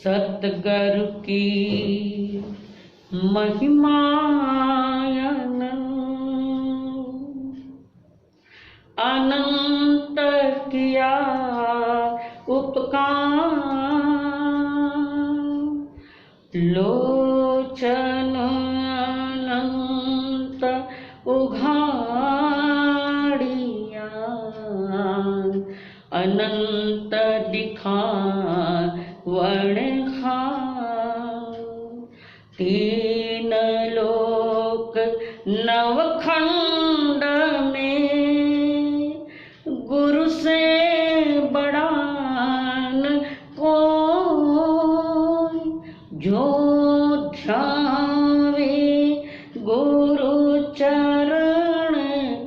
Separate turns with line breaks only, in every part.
सतगुरु की महिमा अनंत किया उपकार, लोचन अनंत उघाड़िया, अनंत दिखा वर्णखा, तीन लोक नवखंड में गुरु से बड़ा न कोई, जो ध्यावे गुरु चरण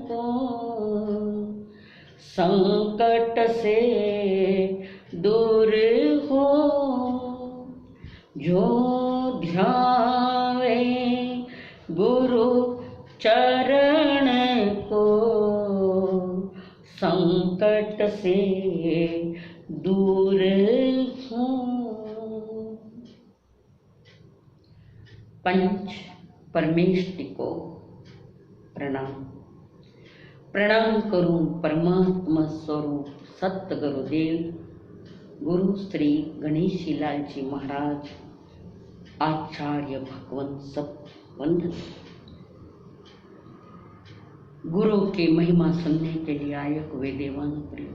को संकट से दूर हो, जो ध्यावे गुरु चरण को संकट से दूर हो। पंच परमेष्टि को प्रणाम। प्रणाम करूं परमात्मा स्वरूप सत्य गुरुदेव गुरु श्री गणेश लाल जी महाराज आचार्य भगवंत सब वंदन। गुरु की महिमा सुनने के लिए आए हुए देवान प्रिय,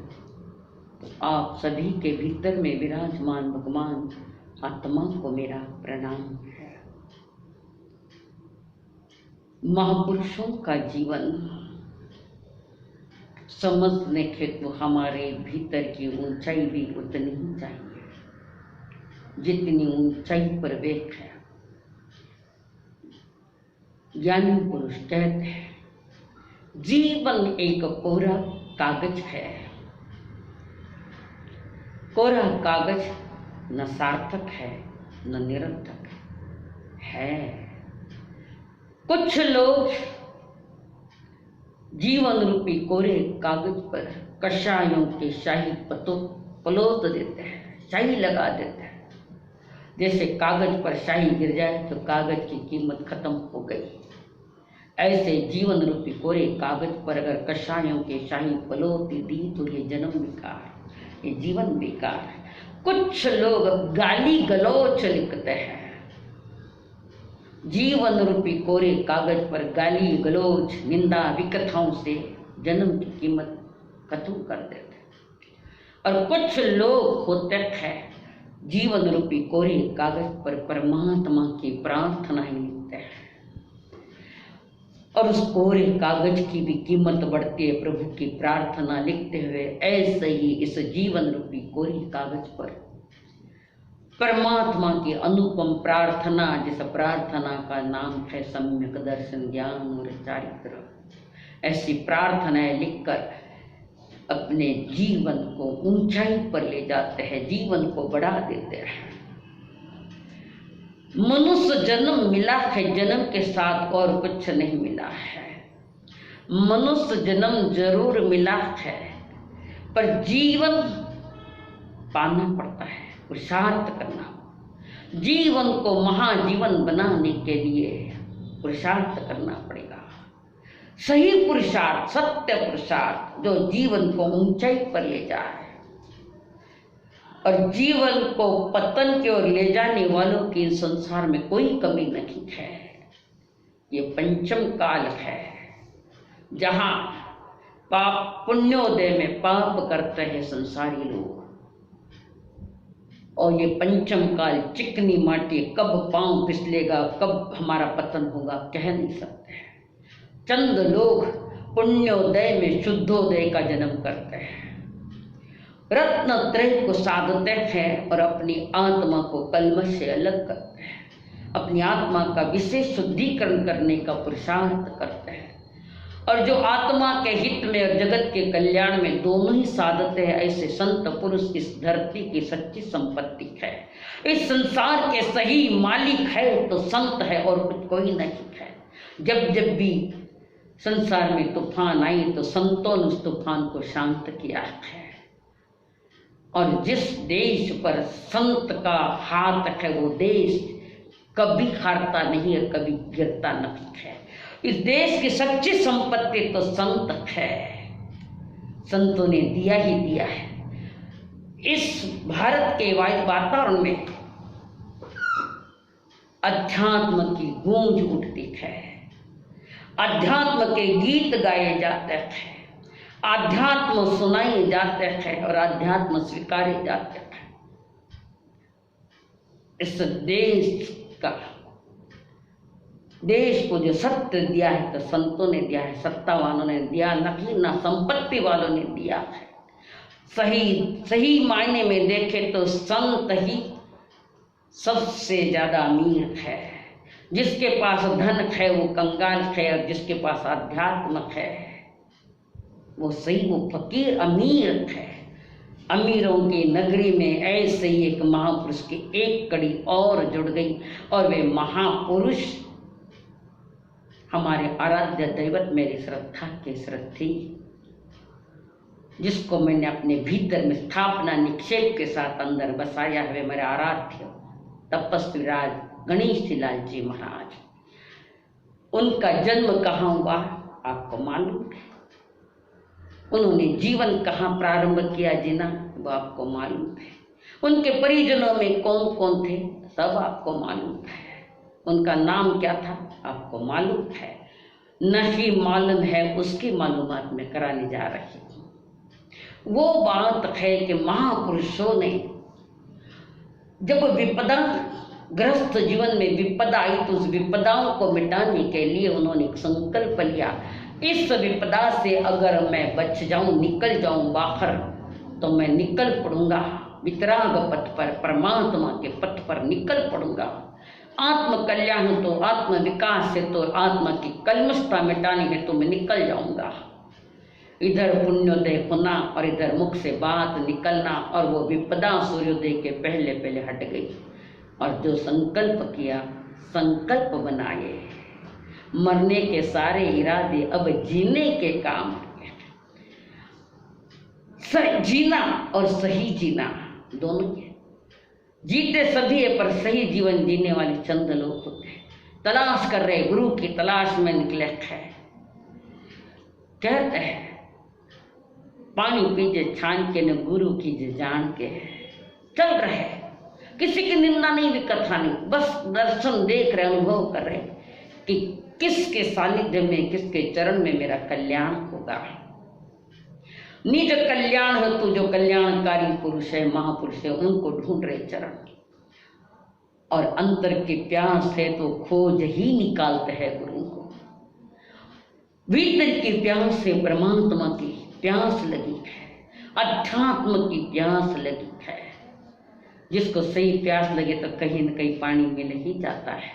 तो आप सभी के भीतर में विराजमान भगवान आत्मा को मेरा प्रणाम है। महापुरुषों का जीवन समझने के तो हमारे भीतर की ऊंचाई भी उतनी ही चाहिए जितनी ऊंचाई पर वेख है। ज्ञानी पुरुष कहते हैं जीवन एक कोरा कागज है, कोरा कागज न सार्थक है न निरर्थक है। कुछ लोग जीवन रूपी कोरे कागज पर कषायों के शाही पलोत देते हैं, शाही लगा देते हैं। जैसे कागज पर शाही गिर जाए तो कागज की कीमत खत्म हो गई, ऐसे जीवन रूपी कोरे कागज पर अगर कषायों के शाही पलोती दी तो ये जन्म बेकार, ये जीवन बेकार है। कुछ लोग गाली गलौच लिखते हैं, जीवन रूपी कोरे कागज पर गाली गलौच निंदा विकथाओं से जन्म की कीमत खत्म कर देते हैं। और कुछ लोग होते हैं जीवन रूपी कोरे कागज पर परमात्मा की प्रार्थना ही लिखते हैं, और उस कोरे कागज की भी कीमत बढ़ती है प्रभु की प्रार्थना लिखते हुए। ऐसे ही इस जीवन रूपी कोरे कागज पर परमात्मा की अनुपम प्रार्थना, जिस प्रार्थना का नाम है सम्यक दर्शन ज्ञान और चारित्र, ऐसी प्रार्थनाएं लिखकर अपने जीवन को ऊंचाई पर ले जाते हैं, जीवन को बढ़ा देते हैं। मनुष्य जन्म मिला है, जन्म के साथ और कुछ नहीं मिला है। मनुष्य जन्म जरूर मिला है पर जीवन पाना पड़ता है, पुरुषार्थ करना। जीवन को महाजीवन बनाने के लिए पुरुषार्थ करना पड़ेगा। सही पुरुषार्थ, सत्य पुरुषार्थ जो जीवन को ऊंचाई पर ले जाए और जीवन को पतन की ओर ले जाने वालों की संसार में कोई कमी नहीं है। ये पंचम काल है जहाँ पाप पुण्योदय में पाप करते हैं संसारी लोग, और ये पंचम काल चिकनी माटी, कब पांव फिसलेगा कब हमारा पतन होगा कह नहीं सकते हैं। चंद लोग पुण्योदय में शुद्धोदय का जन्म करते हैं, रत्न त्रय को साधते हैं और अपनी आत्मा को कलमश से अलग करते हैं, अपनी आत्मा का विशेष शुद्धिकरण करने का पुरुषार्थ करते हैं। और जो आत्मा के हित में और जगत के कल्याण में दोनों ही साधते हैं, ऐसे संत पुरुष इस धरती की सच्ची संपत्ति है। इस संसार के सही मालिक है तो संत है और कुछ कोई नहीं है। जब जब भी संसार में तूफान आई तो संतों ने उस तूफान को शांत किया है। और जिस देश पर संत का हाथ है वो देश कभी हारता नहीं है, कभी गिरता नहीं है। इस देश की सच्ची संपत्ति तो संत है, संतों ने दिया ही दिया है। इस भारत के वातावरण में अध्यात्म की गूंज उठती है, अध्यात्म के गीत गाए जाते हैं, अध्यात्म सुनाए जाते हैं और अध्यात्म स्वीकारे जाते हैं। इस देश को जो सत्य दिया है तो संतों ने दिया है, सत्ता वालों ने दिया नहीं, ना संपत्ति वालों ने दिया है। सही मायने में देखें तो संत ही सबसे ज्यादा अमीर है। जिसके पास धन है वो कंगाल है, और जिसके पास अध्यात्म है वो फकीर अमीर है। अमीरों की नगरी में ऐसे ही एक महापुरुष की एक कड़ी और जुड़ गई, और वे महापुरुष हमारे आराध्य दैवत मेरी श्रद्धा के श्रद्धि, जिसको मैंने अपने भीतर में स्थापना निक्षेप के साथ अंदर बसाया है, वे मेरे आराध्य तपस्वी राज गणेश लाल जी महाराज। उनका जन्म कहाँ हुआ आपको मालूम है? उन्होंने जीवन कहाँ प्रारंभ किया जीना वो आपको मालूम है। उनके परिजनों में कौन कौन थे सब आपको मालूम है। उनका नाम क्या था आपको मालूम है। नहीं मालूम है उसकी मालूमात में कराने जा रही हूँ। वो बात है कि महापुरुषों ने जब विपदा ग्रस्त जीवन में विपदा आई तो उस विपदाओं को मिटाने के लिए उन्होंने एक संकल्प लिया, इस विपदा से अगर मैं बच जाऊं, निकल जाऊं बाहर, तो मैं निकल पड़ूंगा वितराग पथ पर, परमात्मा के पथ पर निकल पड़ूंगा। आत्म कल्याण तो आत्म विकास से तो आत्मा की कलमशता मिटाने में तो मैं निकल जाऊंगा। इधर पुण्योदय होना और इधर मुख से बात निकलना, और वो विपदा सूर्योदय के पहले पहले हट गई। और जो संकल्प किया, संकल्प बनाए, मरने के सारे इरादे अब जीने के काम है। जीना और सही जीना दोनों है। जीते सभी है पर सही जीवन जीने वाले चंद लोग होते हैं। तलाश कर रहे, गुरु की तलाश में निकले हैं। कहते हैं पानी पीजे छान के न गुरु कीजे जान के। चल रहे, किसी की निंदा नहीं, भी कथा नहीं, बस दर्शन देख रहे, अनुभव कर रहे कि किसके सानिध्य में, किसके चरण में मेरा कल्याण होगा। निज कल्याण हेतु जो कल्याणकारी पुरुष है, महापुरुष है, उनको ढूंढ रहे चरण। और अंतर की प्यास है तो खोज ही निकालते हैं गुरु को। भीतर की प्यास से परमात्मा की प्यास लगी है, अध्यात्म की प्यास लगी है। जिसको सही प्यास लगे तो कहीं न कहीं पानी मिल ही जाता है।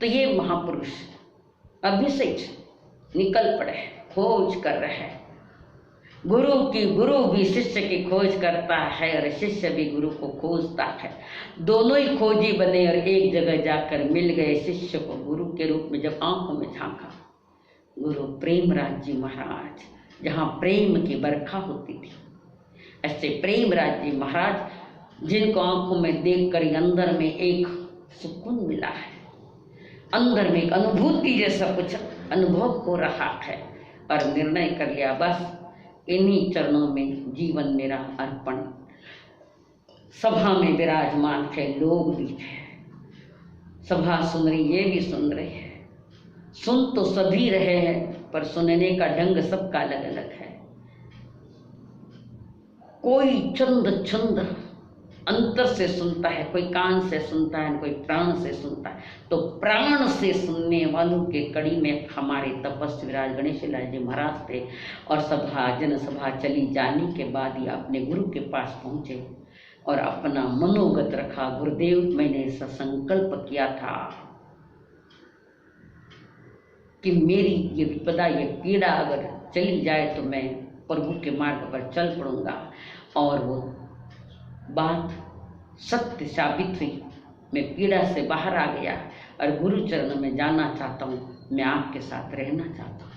तो ये महापुरुष अभिषेक निकल पड़े, खोज कर रहे हैं। गुरु भी शिष्य की खोज करता है और शिष्य भी गुरु को खोजता है। दोनों ही खोजी बने और एक जगह जाकर मिल गए। शिष्य को गुरु के रूप में जब आंखों में झांका, गुरु प्रेमराज जी महाराज, जहाँ प्रेम की बरखा होती थी, ऐसे प्रेमराज जी महाराज जिनको आंखों में देखकर अंदर में एक सुकून मिला है, अंदर में एक अनुभूति जैसा कुछ अनुभव हो रहा है, और निर्णय कर लिया बस इन्हीं चरणों में जीवन मेरा अर्पण। सभा में विराजमान थे, लोग भी थे, सभा सुन रही, ये भी सुन रहे हैं। सुन तो सभी रहे हैं पर सुनने का ढंग सबका अलग अलग है। कोई चंद छंद अंतर से सुनता है, कोई कान से सुनता है, कोई प्राण से सुनता है। तो प्राण से सुनने वालों के कड़ी में हमारे तपस्वी राज गणेश लाल जी महाराज थे। और जनसभा चली जाने के बाद ही अपने गुरु के पास पहुंचे और अपना मनोगत रखा। गुरुदेव, मैंने ऐसा संकल्प किया था कि मेरी ये विपदा, ये पीड़ा अगर चली जाए तो मैं प्रभु के मार्ग पर चल पड़ूंगा। और वो बात सत्य साबित हुई। मैं पीड़ा से बाहर आ गया और गुरु चरण में जाना चाहता हूँ। मैं आपके साथ रहना चाहता हूँ,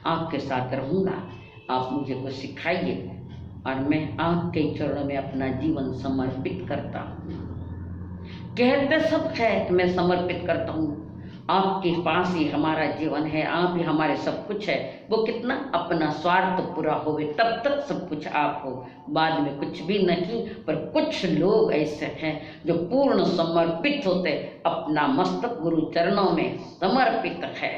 आपके साथ रहूँगा। आप मुझे कुछ सिखाइए, और मैं आपके चरणों में अपना जीवन समर्पित करता हूँ। कहते सब है कि मैं समर्पित करता हूँ, आपके पास ही हमारा जीवन है, आप ही हमारे सब कुछ है। वो कितना अपना स्वार्थ पूरा होवे तब तक सब कुछ आप हो, बाद में कुछ भी नहीं। पर कुछ लोग ऐसे हैं जो पूर्ण समर्पित होते, अपना मस्तक गुरु चरणों में समर्पित है,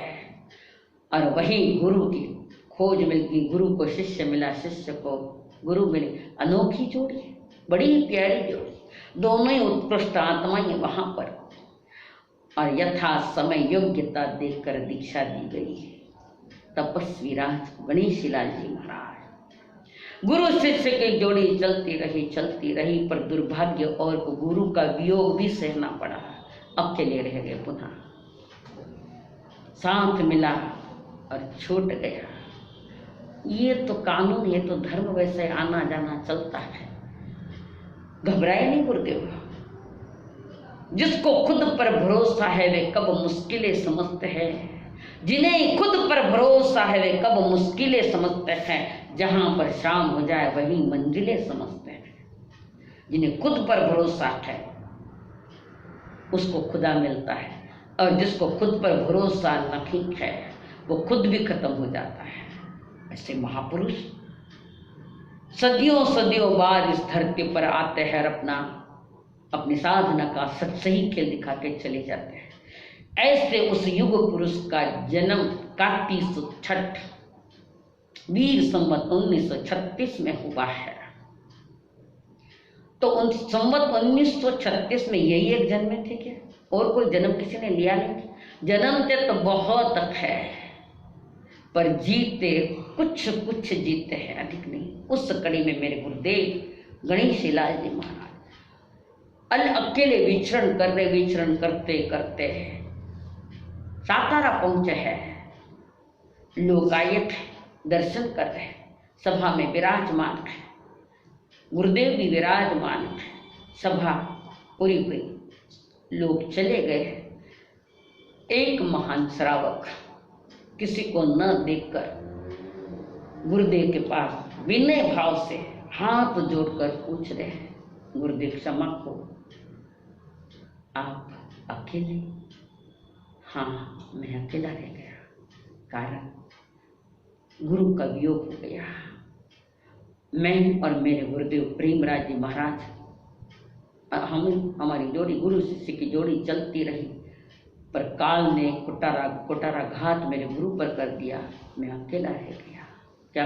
और वही गुरु की खोज मिलती, गुरु को शिष्य मिला, शिष्य को गुरु मिले। अनोखी जोड़ी, बड़ी प्यारी जोड़ी, दोनों ही उत्कृष्ट आत्माएं वहां पर, और यथा समय योग्यता देकर दीक्षा दी गई है। तपस्वी राज गणेश लाल जी महाराज, गुरु शिष्य की जोड़ी चलती रही, पर दुर्भाग्य और गुरु का वियोग भी सहना पड़ा, अकेले रह गए। पुनः साथ मिला और छूट गया। ये तो कानून, ये तो धर्म, वैसे आना जाना चलता है। घबराए नहीं गुरुदेव। जिसको खुद पर भरोसा है वे कब मुश्किलें समझते हैं, जिन्हें खुद पर भरोसा है वे कब मुश्किलें समझते हैं। जहां पर शाम हो जाए वही मंजिलें समझते हैं। जिन्हें खुद पर भरोसा है उसको खुदा मिलता है, और जिसको खुद पर भरोसा नहीं है वो खुद भी खत्म हो जाता है। ऐसे महापुरुष सदियों सदियों बाद इस धरती पर आते हैं और अपनी साधना का सही खेल दिखा के चले जाते हैं। ऐसे उस युग पुरुष का जन्म कार्तिक छठ वीर संवत 1936 में हुआ है। तो उन संवत 1936 में यही एक जन्मे थे क्या? और कोई जन्म किसी ने लिया नहीं? जन्मते तो बहुत है, पर जीते कुछ कुछ जीते हैं, अधिक नहीं। उस कड़ी में मेरे गुरुदेव गणेश लाल जी महाराज अकेले विचरण करते करते सातारा पहुंचे हैं। लोग आए थे, दर्शन कर रहे, सभा में विराजमान है, गुरुदेव भी विराजमान है। सभा पूरी हुई, लोग चले गए। एक महान श्रावक किसी को न देखकर गुरुदेव के पास विनय भाव से हाथ जोड़कर पूछ रहे हैं, गुरुदेव क्षमा को, आप अकेले? हाँ, मैं अकेला रह गया, कारण गुरु का वियोग हो गया। मैं और मेरे गुरुदेव प्रेमराज जी महाराज, हमारी जोड़ी, गुरु शिष्य की जोड़ी चलती रही, पर काल ने कुटारा घात मेरे गुरु पर कर दिया। मैं अकेला रह गया। क्या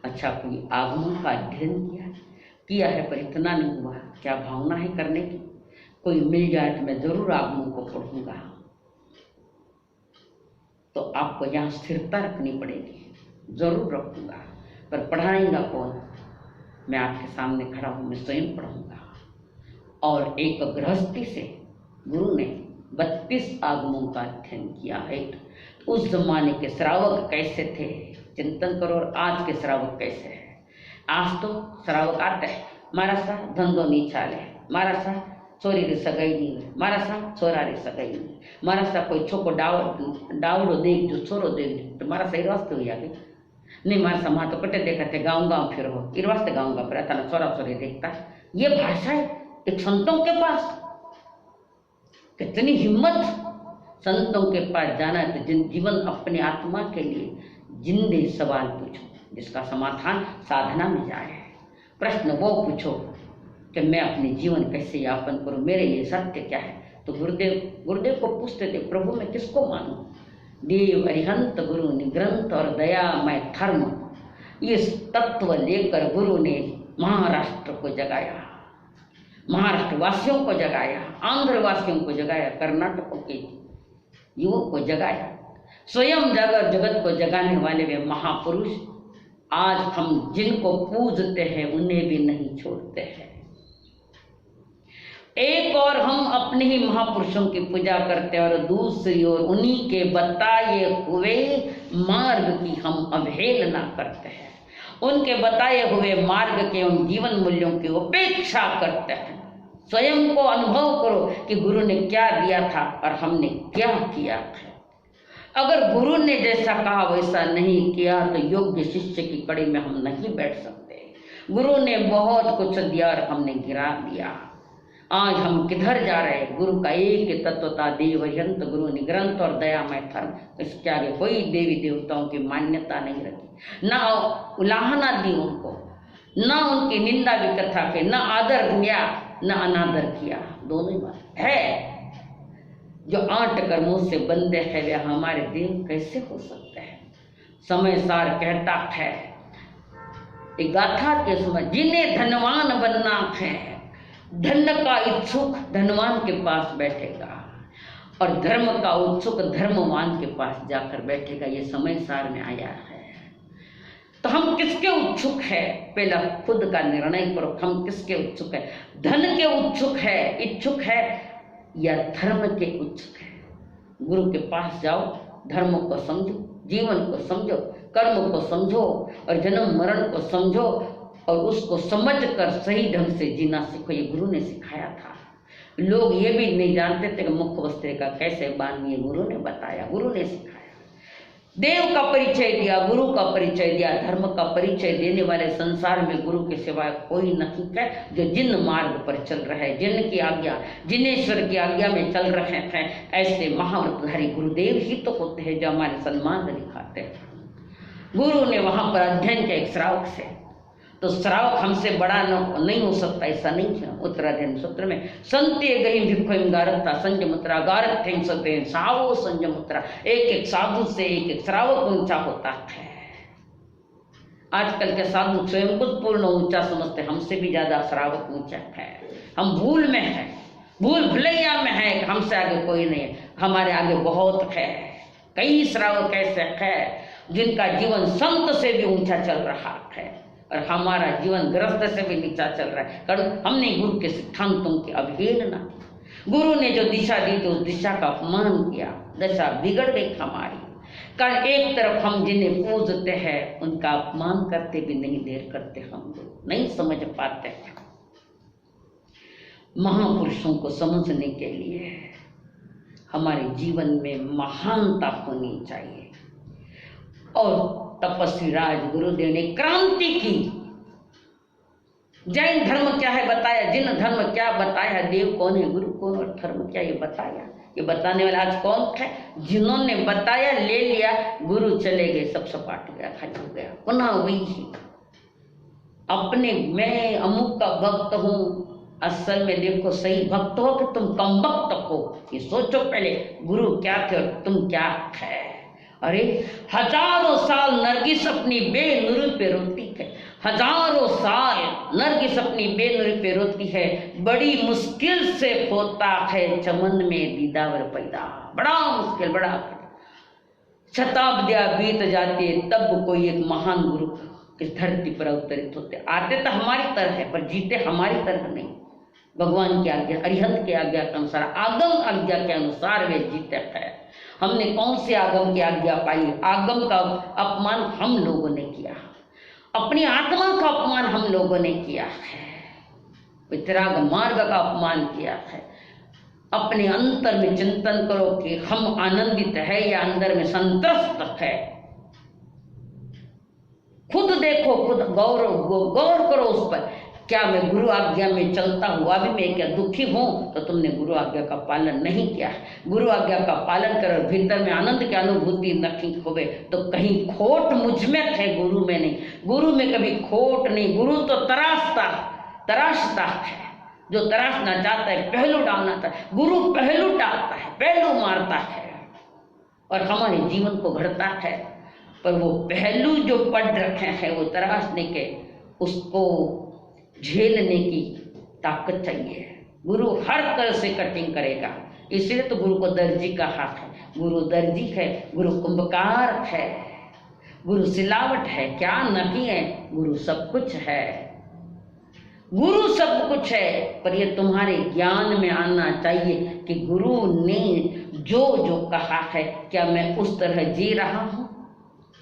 अच्छा कोई आगमन का अध्ययन किया है, पर इतना नहीं हुआ। क्या भावना है करने की? कोई मिल जाए तो मैं जरूर आगमन को पढ़ूंगा। तो आपको यहाँ स्थिरता रखनी पड़ेगी। जरूर रखूंगा, पर पढ़ाएगा कौन? मैं आपके सामने खड़ा हूँ, मैं स्वयं पढ़ूंगा। और एक गृहस्थी से गुरु ने 32 आगमों का अध्ययन किया है। उस जमाने के श्रावक कैसे थे चिंतन करो, और आज के श्रावक कैसे है। आज तो श्रावक आते हैं, मारा सा धंधो नहीं चाले, मारा सा छोरी री सगाई नहीं, मारा सा छोरा री सगाई नहीं, मारा सा कोई छोको डावड़ो देख जो छोरो देख तो मारा सा इरवास्ते हुई आगे नहीं, मारा सा माँ तो कटे देखा थे गाँव फिरो इरवास्ते गाँव फिर था ना, छोरा छोरी देखता। ये भाषा है एक संतों के पास। कितनी हिम्मत संतों के पास जाना है। तो जीवन अपने आत्मा के लिए जिंदे सवाल पूछो, जिसका समाधान साधना में जाए। प्रश्न वो पूछो कि मैं अपने जीवन कैसे यापन करूं, मेरे लिए सत्य क्या है। तो गुरुदेव को पूछते थे, प्रभु मैं किसको मानूं? देव अरिहंत गुरु निग्रंथ और दया मैं धर्म, ये तत्व लेकर गुरु ने महाराष्ट्र को जगाया, महाराष्ट्र वासियों को जगाया, आंध्र वासियों को जगाया, कर्नाटकों के युवक को जगाया। स्वयं जागर जगत को जगाने वाले वे महापुरुष आज हम जिनको पूजते हैं उन्हें भी नहीं छोड़ते हैं। एक और हम अपने ही महापुरुषों की पूजा करते हैं, और दूसरी ओर उन्हीं के बताए हुए मार्ग की हम अवहेलना करते हैं। उनके बताए हुए मार्ग के उन जीवन मूल्यों की उपेक्षा करते हैं। स्वयं को अनुभव करो कि गुरु ने क्या दिया था और हमने क्या किया था। अगर गुरु ने जैसा कहा वैसा नहीं किया तो योग्य शिष्य की कड़ी में हम नहीं बैठ सकते। गुरु ने बहुत कुछ दिया और हमने गिरा दिया। आज हम किधर जा रहे हैं? गुरु का एक तत्वता देवयंत गुरु निग्रंथ और दयामय धर्म, इसके आगे कोई देवी देवताओं की मान्यता नहीं रखी, ना उलाहना दी उनको, ना उनकी निंदा भी कथा के, ना आदर दिया ना अनादर किया, दोनों ही बात है। जो आंट कर मुंह से बंदे है वे हमारे दिन कैसे हो सकते हैं? समय सार कहता है एक गाथा के समय, जिन्हें धनवान बनना है, धन का इच्छुक धनवान के पास बैठेगा और धर्म का उत्सुक धर्मवान के पास जाकर बैठेगा। ये समय सार में आया है। तो हम किसके उत्सुक है? पहला खुद का निर्णय करो, हम किसके उत्सुक है? धन के उत्सुक है, इच्छुक है, या धर्म के उत्सुक है? गुरु के पास जाओ, धर्म को समझो, जीवन को समझो, कर्म को समझो और जन्म मरण को समझो और उसको समझकर सही ढंग से जीना सीखो। ये गुरु ने सिखाया था। लोग ये भी नहीं जानते थे कि मुख वस्त्र का कैसे बांधिए, गुरु ने बताया, गुरु ने सिखाया। देव का परिचय दिया, गुरु का परिचय दिया, धर्म का परिचय देने वाले संसार में गुरु के सिवाय कोई नहीं है। जो जिन मार्ग पर चल रहे हैं, जिनकी आज्ञा, जिनेश्वर की आज्ञा में चल रहे हैं, ऐसे महाव्रतधारी गुरुदेव ही तो होते हैं जो हमारे सन्मान दिखाते हैं। गुरु ने वहां पर अध्ययन किया एक श्रावक से, तो श्रावक हमसे बड़ा नहीं हो सकता, ऐसा नहीं है। उत्तराध्ययन सूत्र में संत्य गई भिक्खुम गारता संजमुत्रा गारथ्यम सत्य सावो संजमुत्रा, एक एक साधु से एक एक श्रावक ऊंचा होता है। आजकल के साधु स्वयं कुछ पूर्ण ऊंचा समझते, हमसे भी ज्यादा श्रावक ऊंचा है। हम भूल में है, भूल भुलैया में है, हमसे आगे कोई नहीं है, हमारे आगे बहुत है। कई श्रावक ऐसे है जिनका जीवन संत से भी ऊंचा चल रहा है और हमारा जीवन गृहस्थ से भी नीचा चल रहा है, कारण हमने गुरु के सिद्धांतों की अवहेलना की। गुरु ने जो दिशा दी तो उस दिशा का अपमान किया, दशा बिगड़ गई हमारी। कारण एक तरफ हम जिन्हें पूजते हैं उनका अपमान करते भी नहीं देर करते, हम लोग नहीं समझ पाते हैं। महापुरुषों को समझने के लिए हमारे जीवन में महानता होनी चाहिए। और तपस्वी राज गुरुदेव ने क्रांति की। जैन धर्म क्या है बताया, जिन धर्म क्या बताया, देव कौन है, गुरु कौन और धर्म क्या ये बताया। ये बताने वाला आज कौन है? जिन्होंने बताया ले लिया, गुरु चले गए, सब सपाट गया, खाली हो गया, पुनः वही अपने मैं अमुक का भक्त हूँ। असल में देखो सही भक्त हो कि तुम कम भक्त हो, ये सोचो पहले। गुरु क्या थे और तुम क्या है? अरे हजारों साल नरगिस अपनी बेनुरी पे रोती है, हजारों साल नरगिस अपनी बेनुरी पे रोती है। बड़ी मुश्किल से होता है चमन में दीदावर पैदा, बड़ा मुश्किल, बड़ा। शताब्दियां बीत जाती है तब कोई एक महान गुरु इस धरती पर अवतरित होते। आते तो हमारी तरह है पर जीते हमारी तरह नहीं। भगवान की आज्ञा, अरिहंत की आज्ञा के अनुसार, आगम आज्ञा के अनुसार वे जीते हैं। हमने कौन से आगम की आज्ञा पाई? आगम का अपमान हम लोगों ने किया, अपनी आत्मा का अपमान हम लोगों ने किया है, वितराग मार्ग का अपमान किया है। अपने अंतर में चिंतन करो कि हम आनंदित है या अंदर में संत्रस्त है। खुद देखो, खुद गौर करो उस पर। क्या मैं गुरु आज्ञा में चलता हुआ भी मैं क्या दुखी हूं? तो तुमने गुरु आज्ञा का पालन नहीं किया। गुरु आज्ञा का पालन कर भीतर में आनंद की अनुभूति नहीं होवे तो कहीं खोट मुझ में है, गुरु में नहीं। गुरु में कभी खोट नहीं। गुरु तो तराशता है, जो तराशना चाहता है, पहलू डालना चाहता है। गुरु पहलू डालता है, पहलू मारता है और हमारे जीवन को घड़ता है। पर वो पहलू जो पढ़ रखे हैं वो तराशने के, उसको झेलने की ताकत चाहिए। गुरु हर तरह से कटिंग करेगा, इसलिए तो गुरु को दर्जी कहा है। गुरु दर्जी है, गुरु कुंभकार है, गुरु सिलावट है, क्या नहीं है? गुरु सब कुछ है, गुरु सब कुछ है। पर ये तुम्हारे ज्ञान में आना चाहिए कि गुरु ने जो जो कहा है क्या मैं उस तरह जी रहा हूँ?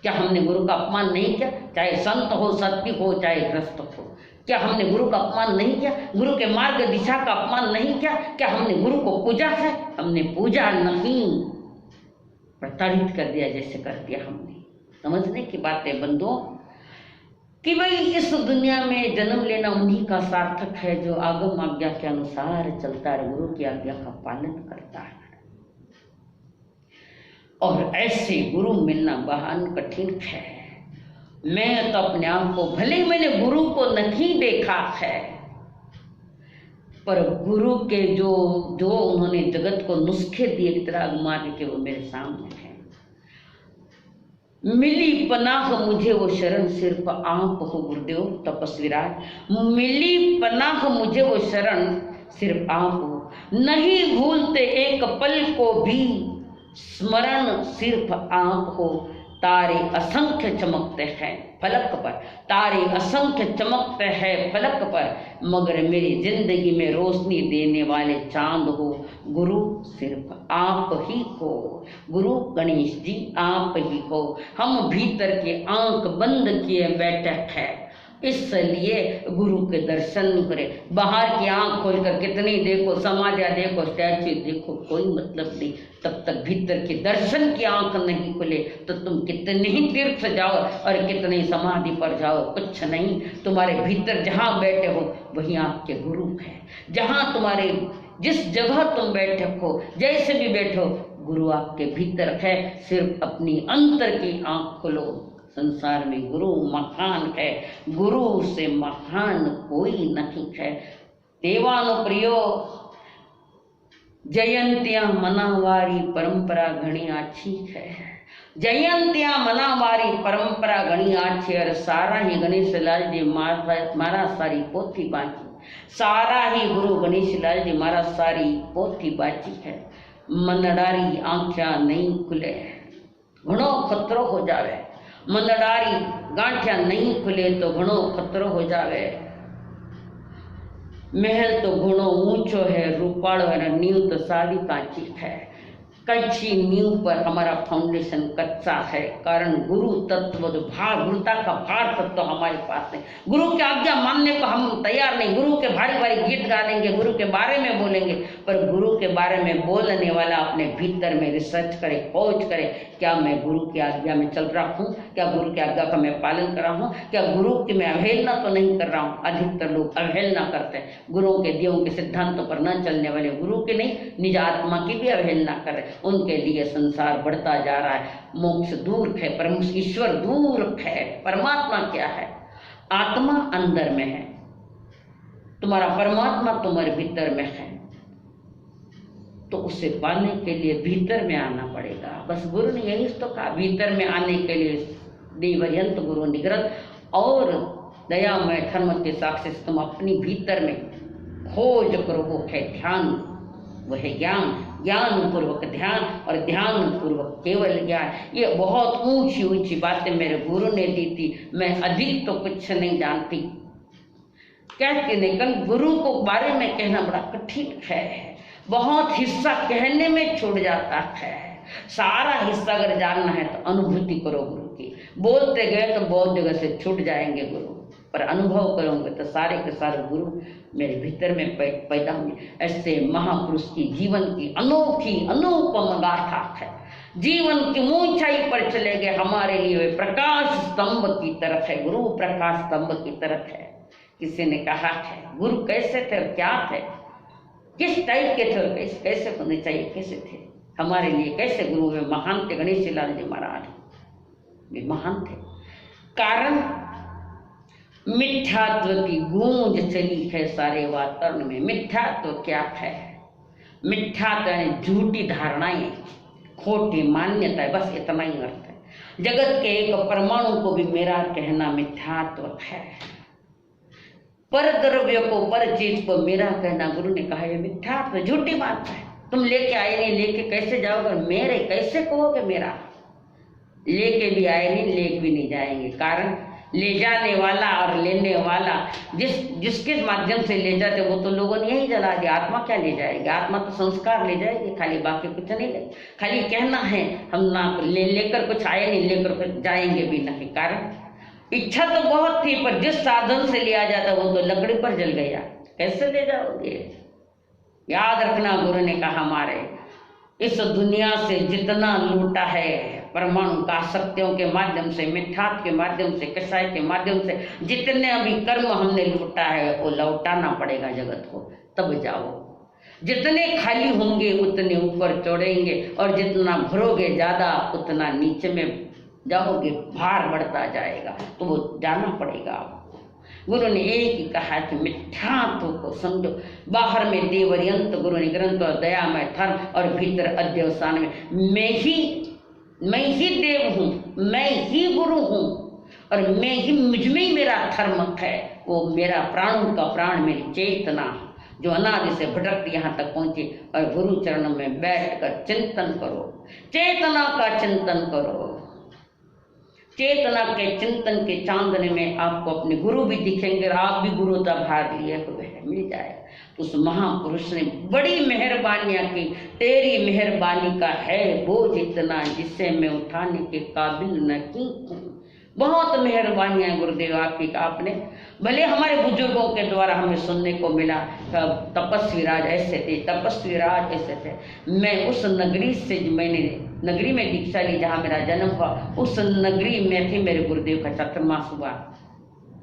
क्या हमने गुरु का अपमान नहीं किया? चाहे संत हो, सत्य हो, चाहे ग्रस्त हो, क्या हमने गुरु का अपमान नहीं किया? गुरु के मार्ग दिशा का अपमान नहीं किया? क्या हमने गुरु को पूजा है? हमने पूजा नहीं, प्रताड़ित कर दिया जैसे कर दिया हमने। समझने की बात है बंधुओं। कि भाई इस दुनिया में जन्म लेना उन्हीं का सार्थक है जो आगम आज्ञा के अनुसार चलता है, गुरु की आज्ञा का पालन करता है। और ऐसे गुरु मिलना महान कठिन है। मैं तो अपने आप को, भले मैंने गुरु को नहीं देखा है, पर गुरु के जो उन्होंने जगत को नुस्खे दिए की तरह आजमा के वो मेरे सामने है। मिली पनाह मुझे वो शरण सिर्फ आप हो गुरुदेव तपस्वीराज। मिली पनाह मुझे वो शरण सिर्फ आप हो, नहीं भूलते एक पल को भी स्मरण सिर्फ आप हो। तारे असंख्य चमकते हैं फलक पर, तारे असंख्य चमकते हैं फलक पर, मगर मेरी जिंदगी में रोशनी देने वाले चांद हो गुरु सिर्फ आप ही हो। गुरु गणेश जी आप ही हो। हम भीतर की आंख बंद किए बैठे हैं, इसलिए गुरु के दर्शन नहीं करे। बाहर की आंख खोलकर कितनी देखो, समाधिया देखो, स्टैच्यू देखो, कोई मतलब नहीं। तब तक भीतर के दर्शन की आंख नहीं खुले तो तुम कितने ही तीर्थ जाओ और कितने समाधि पर जाओ, कुछ नहीं। तुम्हारे भीतर जहाँ बैठे हो वही आपके गुरु है। जहाँ तुम्हारे जिस जगह तुम बैठे हो, जैसे भी बैठो, गुरु आपके भीतर है। सिर्फ अपनी अंतर की आंख खोलो। संसार में गुरु महान है, गुरु से महान कोई नहीं है। देवानुप्रियो जयंतियां मनावारी परंपरा घणी आछी है। जयंतियां मनावारी परंपरा घणी आछी और सारा ही गणेश लाल जी मारा सारी पोथी बाची। सारा ही गुरु गणेश लाल जी मारा सारी पोथी बाची है। मनडारी आंख्या नहीं खुले, घणो खतरो हो जावे। मनडारी गांठिया नहीं खुले तो घणो खतरो हो जावे। महल तो घणो ऊंचो है, रूपाड़ो है, नींव तो सारी कांची है। कच्ची नींव पर हमारा फाउंडेशन कच्चा है, कारण गुरु तत्व जो भार, गुरुता का भार तत्व हमारे पास है। गुरु की आज्ञा मानने को हम तैयार नहीं। गुरु के भारी भारी गीत गा लेंगे, गुरु के बारे में बोलेंगे, पर गुरु के बारे में बोलने वाला अपने भीतर में रिसर्च करे, खोज करे, क्या मैं गुरु की आज्ञा में चल रहा हूँ, क्या गुरु की आज्ञा का मैं पालन कर रहा हूँ, क्या गुरु की मैं अवहेलना तो नहीं कर रहा हूँ। अधिकतर लोग अवहेलना करते हैं, गुरुओं के दियों के सिद्धांतों पर न चलने वाले, गुरु के नहीं निज आत्मा की भी अवहेलना कर रहे, उनके लिए संसार बढ़ता जा रहा है। मोक्ष दूर है, परम ईश्वर दूर है। परमात्मा क्या है? आत्मा अंदर में है, तुम्हारा परमात्मा तुम्हारे भीतर में है, तो उसे पाने के लिए भीतर में आना पड़ेगा। बस गुरु ने यही तो कहा, भीतर में आने के लिए देवयंत गुरु निग्रत और दयामय धर्म के साक्षी से तुम अपनी भीतर में खोज करो। वो है ध्यान, वो है ज्ञान, ज्ञान पूर्वक ध्यान और ध्यान पूर्वक केवल ज्ञान। ये बहुत ऊंची ऊंची बातें मेरे गुरु ने दी थी, मैं अधिक तो कुछ नहीं जानती। कहते निकल गुरु को बारे में कहना बड़ा कठिन है, बहुत हिस्सा कहने में छूट जाता है। सारा हिस्सा अगर जानना है तो अनुभूति करो गुरु की। बोलते गए तो बहुत जगह से छूट जाएंगे गुरु, पर अनुभव करोगे तो सारे के सारे गुरु मेरे भीतर में पैदा होंगे। ऐसे महापुरुष की जीवन की अनोखी अनुपम गाथा है। जीवन की ऊंचाई पर चले गए, हमारे लिए वे प्रकाश स्तंभ की तरफ है। गुरु प्रकाश स्तंभ की तरफ है। किसी ने कहा है गुरु कैसे थे और क्या थे, किस टाइप के थे और कैसे होने चाहिए, कैसे थे हमारे लिए, कैसे गुरु वे महान थे। गणेश लाल जी महाराज वे महान थे, कारण मिथ्यात्व की गूंज चली है सारे वातावरण में। मिथ्यात्व क्या है? मिथ्यात्व झूठी धारणाएं, खोटी मान्यता है, बस इतना ही अर्थ है। जगत के एक परमाणु को भी मेरा कहना मिथ्यात्व है। पर द्रव्य को, पर चीज को मेरा कहना, गुरु ने कहा ये मिथ्यात्व, झूठी बात है। तुम लेके आए नहीं, लेके कैसे जाओगे? मेरे कैसे कहोगे मेरा? लेके भी आए नहीं, लेके भी नहीं जाएंगे। कारण ले जाने वाला और लेने वाला जिसके माध्यम से ले जाते वो तो लोगों ने यही जला दिया। आत्मा क्या ले जाएगी? आत्मा तो संस्कार ले जाएगी, खाली बाकी कुछ नहीं ले। खाली कहना है हम ना लेकर कुछ आए नहीं, लेकर कुछ जाएंगे भी नहीं। कारण इच्छा तो बहुत थी, पर जिस साधन से लिया जाता वो तो लकड़ी पर जल गया, कैसे ले जाओगे? याद रखना, गुरु ने कहा हमारे इस दुनिया से जितना लूटा है परमाणु का शक्तियों के माध्यम से, मिठास के माध्यम से, कषाय के माध्यम से जितने अभी कर्म हमने लूटा है वो लौटाना पड़ेगा जगत को, तब जाओ। जितने खाली होंगे उतने ऊपर चढ़ेंगे, और जितना भरोगे ज्यादा उतना नीचे में जाओगे, भार बढ़ता जाएगा, तो वो जाना पड़ेगा आपको। गुरु ने एक ही कहा कि मिथ्यात्व को समझो। बाहर में देवरियंत गुरु ने ग्रंथ और दयामय धर्म, और भीतर अध्यवसान में मैं ही देव हूँ, मैं ही गुरु हूँ, और मैं ही, मुझ में ही मेरा धर्म है। वो मेरा प्राणों का प्राण मेरी चेतना जो अनादि से भटकती यहाँ तक पहुंची, और गुरु चरणों में बैठकर चिंतन करो, चेतना का चिंतन करो। चेतना के चिंतन के चांदने में आपको अपने गुरु भी दिखेंगे, और आप भी गुरु का भार लिए हुए है, मिल जाएगा। उस महापुरुष ने बड़ी मेहरबानियां की। तेरी मेहरबानी का है बोझ इतना जिससे मैं उठाने के काबिल न की हूँ। बहुत मेहरबानियां गुरुदेव आपकी। आपने भले हमारे बुजुर्गों के द्वारा हमें सुनने को मिला, तपस्वी राज ऐसे थे, तपस्वी राज ऐसे थे। मैं उस नगरी से, मैंने नगरी में दीक्षा ली जहाँ मेरा जन्म हुआ, उस नगरी में थी मेरे गुरुदेव का चतुर्मास हुआ,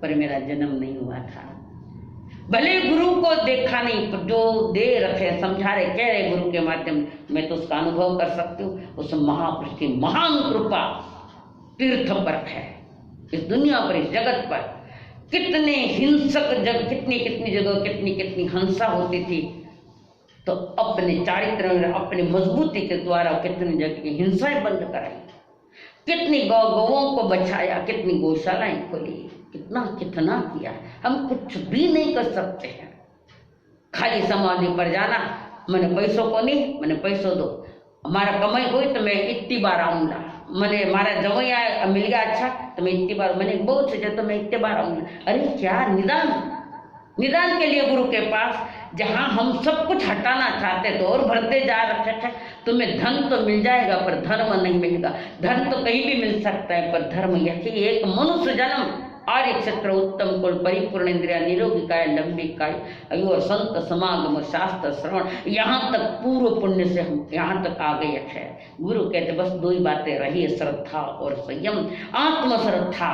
पर मेरा जन्म नहीं हुआ था। भले गुरु को देखा नहीं, पर जो दे रखे, समझा रहे, कह रहे गुरु के माध्यम, मैं तो उसका अनुभव कर सकती हूँ। उस महापुरुष की महान कृपा तीर्थ पर है, इस दुनिया पर, इस जगत पर। कितने हिंसक जग, कितनी कितनी जगह कितनी कितनी हिंसा होती थी, तो अपने चारित्र में, अपने मजबूती के द्वारा कितनी जगह की हिंसाएं बंद कराई, कितनी गौओं को बचाया, कितनी गौशालाएं खोली, कितना कितना किया। हम कुछ भी नहीं कर सकते हैं, खाली समाधि पर जाना, मैंने पैसों को नहीं, मैंने पैसों दो, हमारा कमाई हुई तो मैं इतनी बार आऊंगा, मैंने हमारा जवई आया मिल गया अच्छा तो मैं इतनी बार, मैंने बहुत से तो मैं इतने बार आऊंगा। अरे क्या निदान के लिए गुरु के पास, जहां हम सब कुछ हटाना चाहते तो और भरते जा रखे थे। तुम्हें धन तो मिल जाएगा पर धर्म नहीं मिलेगा। धन तो कहीं भी मिल सकता है पर धर्म यही एक मनुष्य जन्म, आर्य क्षेत्र उत्तम कुल, परिपूर्ण इंद्रिया, निरोगी काय, लंबी काय, आयु और संत समागम, शास्त्र श्रवण, यहाँ तक पूर्व पुण्य से हम यहाँ तक आ गए हैं। गुरु कहते बस दो ही बातें रही है, श्रद्धा और संयम। आत्मश्रद्धा,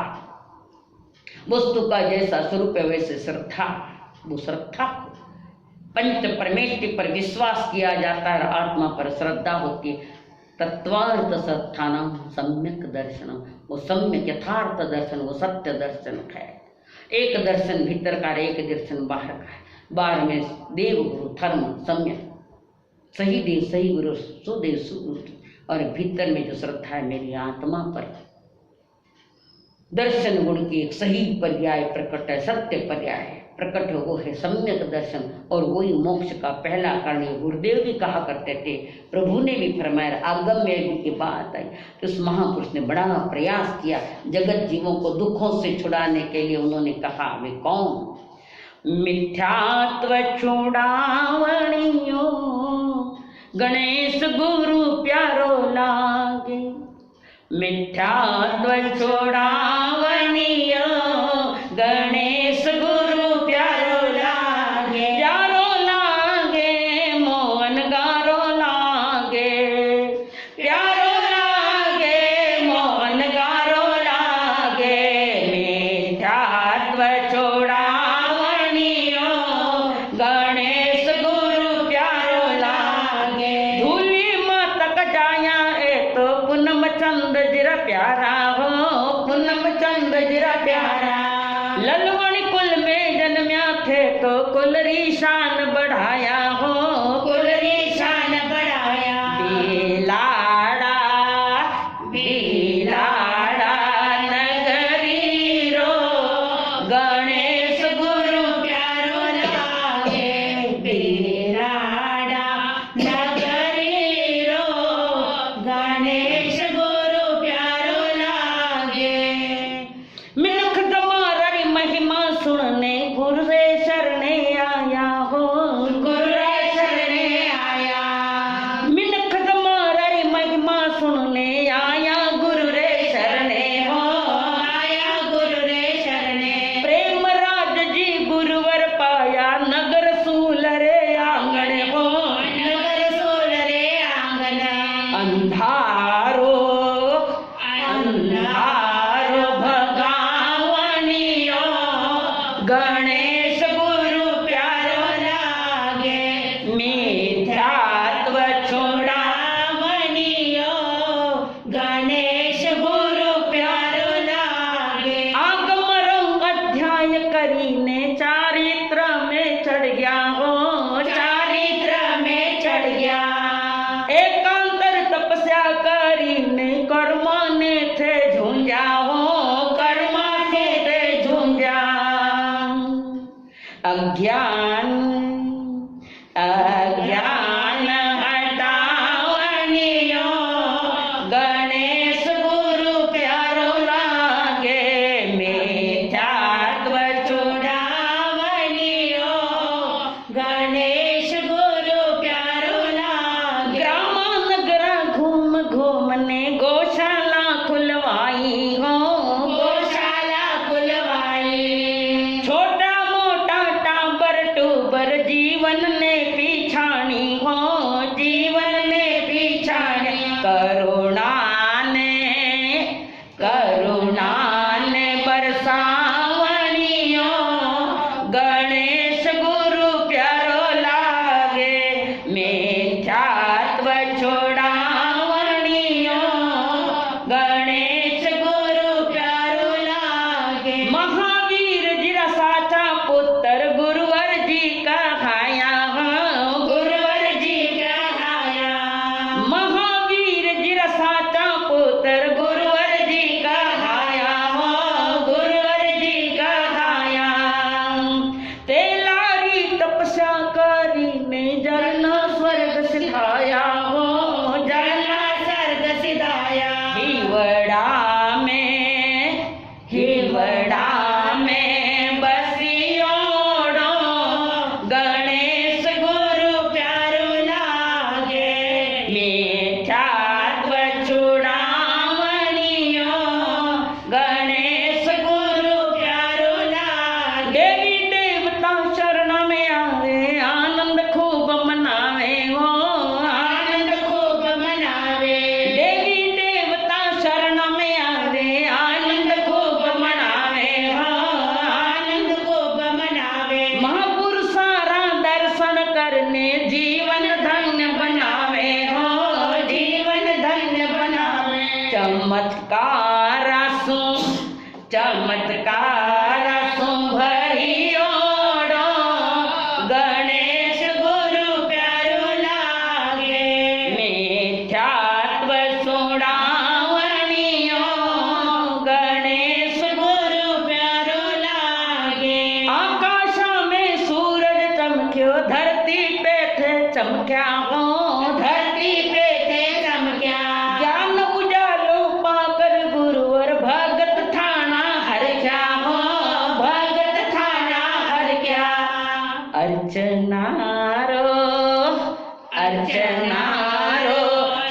वस्तु का जैसा स्वरूप है वैसे श्रद्धा, वो श्रद्धा पंच परमेष्टि पर विश्वास किया जाता है, आत्मा पर श्रद्धा होती है। तत्वार्थ सत्थानम सम्यक दर्शनम, वो सम्यक यथार्थ दर्शन, वो सत्य दर्शन है। एक दर्शन भीतर का, एक दर्शन बाहर का है। बाहर में देव गुरु धर्म सम्यक, सही देव सही गुरु, सुदेव सुगुरु, और भीतर में जो श्रद्धा है मेरी आत्मा पर, दर्शन गुण की एक सही पर्याय प्रकट है, सत्य पर्याय प्रकट हो, वो है सम्यक दर्शन, और वही मोक्ष का पहला कारण। गुरुदेव भी कहा करते थे, प्रभु ने भी फरमाया, आगम में भी बात आई कि उस महापुरुष ने बड़ा प्रयास किया जगत जीवों को दुखों से छुड़ाने के लिए। उन्होंने कहा, वे कौन? मिथ्यात्व छुड़ावणियो गणेश गुरु प्यारो लागे, मिथ्यात्व छुड़ावणियो गणेश गुरु प्यारो लागे, प्यारो लागे मोहन गारो लागे, प्यारो लागे मोहन गारो लागे, मिथ्यात्व छुड़ावणियो गणेश गुरु प्यारो लागे। धूली मातक जाया ए तो पूनम चंद जिरा प्यारा हो, पूनम चंद जिरा प्यारा, ललवण कुल में जन्म्या थे तो कुल री शान बढ़ाया हो, कुल री शान बढ़ाया। बिलाड़ा बिलाड़ा नगरी रो गणेश गुरु प्यारो लागे, बिलाड़ा नगरी रो गणेश गुरु प्यारो लागे। मिनख तुम्हारी महिमा सुनने गुरु रे शरणे आया हो, गुरु रे शरणे आया। मिनख तुम्हारी महिमा सुनने आया गुरु रे शरणे हो, आया गुरु रे शरणे। प्रेम राज जी गुरुवर पाया नगर सूल रे अज्ञान अज्ञान हटावनियो गणेश गुरु प्यारो लागे मिथ्यात्व छुड़ावनियो गणेश गुरु प्यारो लागे। ग्राम नगर घूम घूमने गौशाला खुलवाई हो गौशाला खुलवाई। छोटा मोटा टाबर टूबर जीवन ने पीछानी हो जीवन ने पीछानी। करुणा ने बरसावनियो गणेश गुरु प्यारो लागे मिथ्यात्व छोड़ावनियो गणेश गुरु प्यारो लागे। महावीर जी रा साचा पुत्र गुरुवर जी कहाया हो गुरुवर जी कहाया। महावीर जी रा साचा पुत्र गुरुवर जी कहाया हो गुरुवर जी कहाया। तेलारी तपस्या करी ने जलना स्वर्ग सिधाया हो जलना स्वर्ग सिधाया। हिवड़ा में बसियोड़ो गणेश गुरु प्यारो लागे मिथ्यात्व छुड़ावनियो गणेश गुरु प्यारो लागे। देवी देवता शरण में आवे आनंद खूब मनावे हो आनंद खूब मनावे। देवी देवता शरण में आवे आनंद खूब मनावे हो आनंद खूब मनावे। महापुरुषारा दर्शन करने जीवन धन्य बनावे हो जीवन धन्य बनावे। चमत्कार सु भरियोड़ो गणेश गुरु प्यारो लागे मिथ्यात्व छुड़ावनियो गणेश गुरु प्यारो लागे। आकाश में सूरज चमक्यो धरती पे थे चमक्या हो धरती पे थे चमक्या। ज्ञान उजालो पाकर गुरुवर भगत थाना हर क्या हो भगत थाना हर क्या। अर्चनारो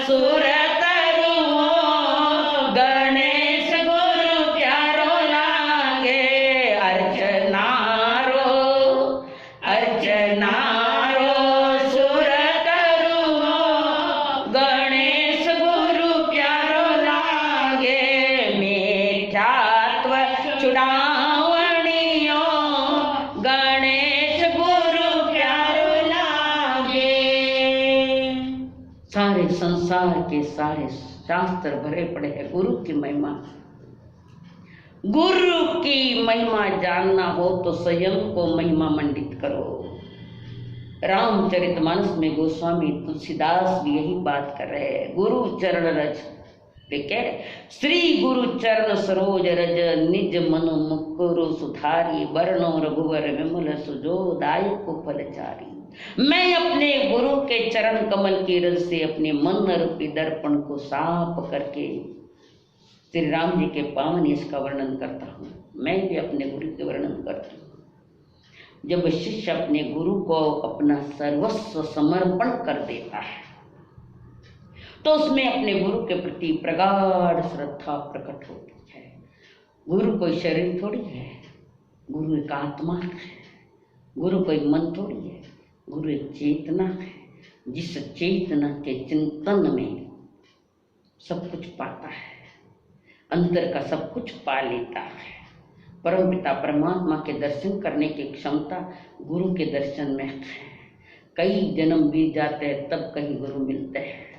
सुरतरु गणेश गुरु प्यारो लागे। अर्चनारो सुरतरु गणेश गुरु प्यारो लागे मिथ्यात्व छुड़ावनियो गणेश गुरु प्यारो लागे। सारे संसार के सारे शास्त्र भरे पड़े हैं गुरु की महिमा। गुरु की महिमा जानना हो तो स्वयं को महिमा मंडित करो। रामचरितमानस में गोस्वामी तुलसीदास भी यही बात कर रहे हैं। गुरु चरण रज कह श्री गुरु चरण सरोज रज निज मन मुकुरु सुधारी वर्णो रघुवर विमल सुजो दायक फलचारी। मैं अपने गुरु के चरण कमल की रज से अपने मन रूपी दर्पण को साफ करके श्री राम जी के पावन इसका वर्णन करता हूँ। मैं भी अपने गुरु के वर्णन करती हूँ। जब शिष्य अपने गुरु को अपना सर्वस्व समर्पण कर देता है तो उसमें अपने गुरु के प्रति प्रगाढ़ श्रद्धा प्रकट होती है। गुरु कोई शरीर थोड़ी है, गुरु एक आत्मा है। गुरु कोई मन थोड़ी है, गुरु एक चेतना है। जिस चेतना के चिंतन में सब कुछ पाता है, अंतर का सब कुछ पा लेता है। परमपिता परमात्मा के दर्शन करने की क्षमता गुरु के दर्शन में है। कई जन्म बीत जाते हैं तब कहीं गुरु मिलते हैं।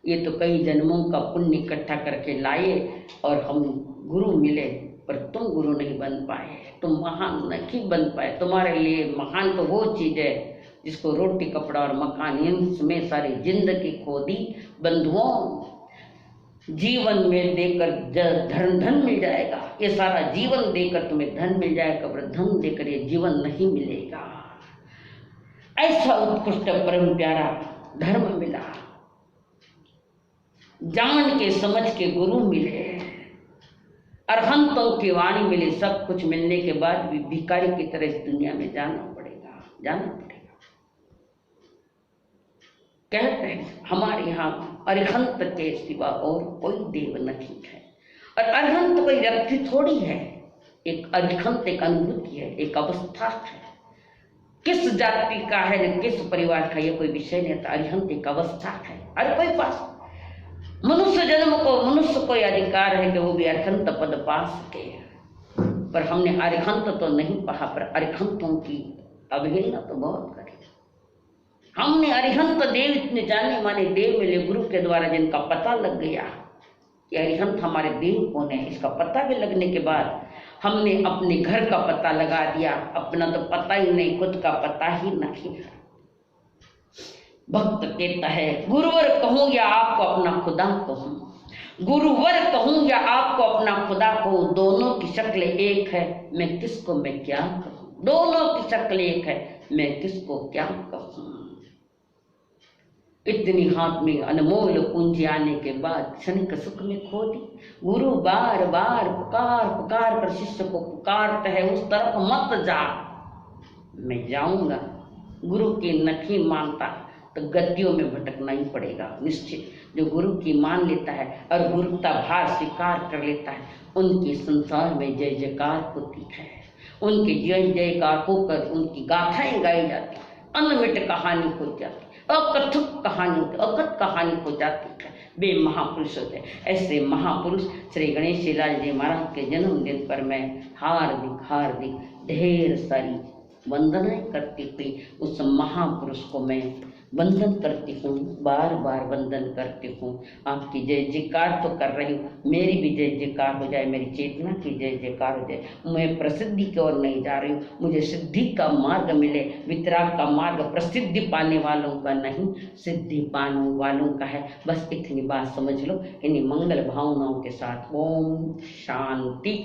ये तो कई जन्मों का पुण्य इकट्ठा करके लाए और हम गुरु मिले, पर तुम गुरु नहीं बन पाए, तुम महान नहीं बन पाए। तुम्हारे लिए महान तो वो चीज़ है जिसको रोटी कपड़ा और मकान इनमें सारी जिंदगी खो दी। बंधुओं, जीवन में देकर धन मिल जाएगा, ये सारा जीवन देकर तुम्हें धन मिल जाएगा, पर धन देकर ये जीवन नहीं मिलेगा। ऐसा उत्कृष्ट परम प्यारा धर्म मिला, जान के समझ के गुरु मिले, अरहंतों की वाणी मिली। सब कुछ मिलने के बाद भी भिखारी की तरह इस दुनिया में जाना पड़ेगा। कहते हैं हमारे यहाँ अरिहंत के सिवा और कोई देव नहीं है। और अरिहंत कोई व्यक्ति थोड़ी है, एक अरिहंत एक अनुभूति है, एक अवस्था है। किस जाति का है न किस परिवार का, ये कोई विषय नहीं था। अरिहंत एक अवस्था है। हर कोई पास मनुष्य जन्म को मनुष्य को अधिकार है कि वो भी अरिहंत पद पा सके, पर हमने अरिहंत तो नहीं पा, पर अरिहंतों की अवहेलना तो बहुत करी। हमने अरिहंत देव इतने जाने माने देव मिले गुरु के द्वारा, जिनका पता लग गया कि अरिहंत हमारे देव कौन है। इसका पता भी लगने के बाद हमने अपने घर का पता लगा दिया, अपना तो पता ही नहीं, खुद का पता ही नहीं। भक्त कहता है गुरुवर कहूँ या आपको अपना खुदा कहूँ, गुरुवर कहूँ या आपको अपना खुदा कहूँ, दोनों की शक्ल एक है, मैं किसको मैं क्या कहूँ। दोनों की शक्ल एक है, मैं किसको क्या कहूँ। इतनी हाथ में अनमोल पूंजी आने के बाद क्षणिक सुख में खो दी। गुरु बार बार पुकार पुकार कर शिष्य को पुकारते है, उस तरफ मत जा। मैं जाऊंगा। गुरु की नहीं मानता तो गद्दियों में भटकना ही पड़ेगा निश्चित। जो गुरु की मान लेता है और गुरुता भार स्वीकार कर लेता है, उनकी संसार में जय जयकार होती है। उनके जय जयकार होकर उनकी गाथाएं गाई जाती, अनमिट कहानी हो जाती, अकथक कहानी होती, अकथ कहानी हो जाती है। वे महापुरुष होते। ऐसे महापुरुष श्री गणेश लाल जी महाराज के जन्मदिन पर मैं हार्दिक ढेर सारी वंदनाएं करती हुई उस महापुरुष को मैं वंदन करती हूँ, बार बार वंदन करती हूँ। आपकी जय जयकार तो कर रही हूँ, मेरी भी जय जयकार हो जाए, मेरी चेतना की जय जयकार हो जाए। मैं प्रसिद्धि की ओर नहीं जा रही हूँ, मुझे सिद्धि का मार्ग मिले। वितराग का मार्ग प्रसिद्धि पाने वालों का नहीं, सिद्धि पाने वालों का है। बस इतनी बात समझ लो। इन्हीं मंगल भावनाओं के साथ ओम शांति।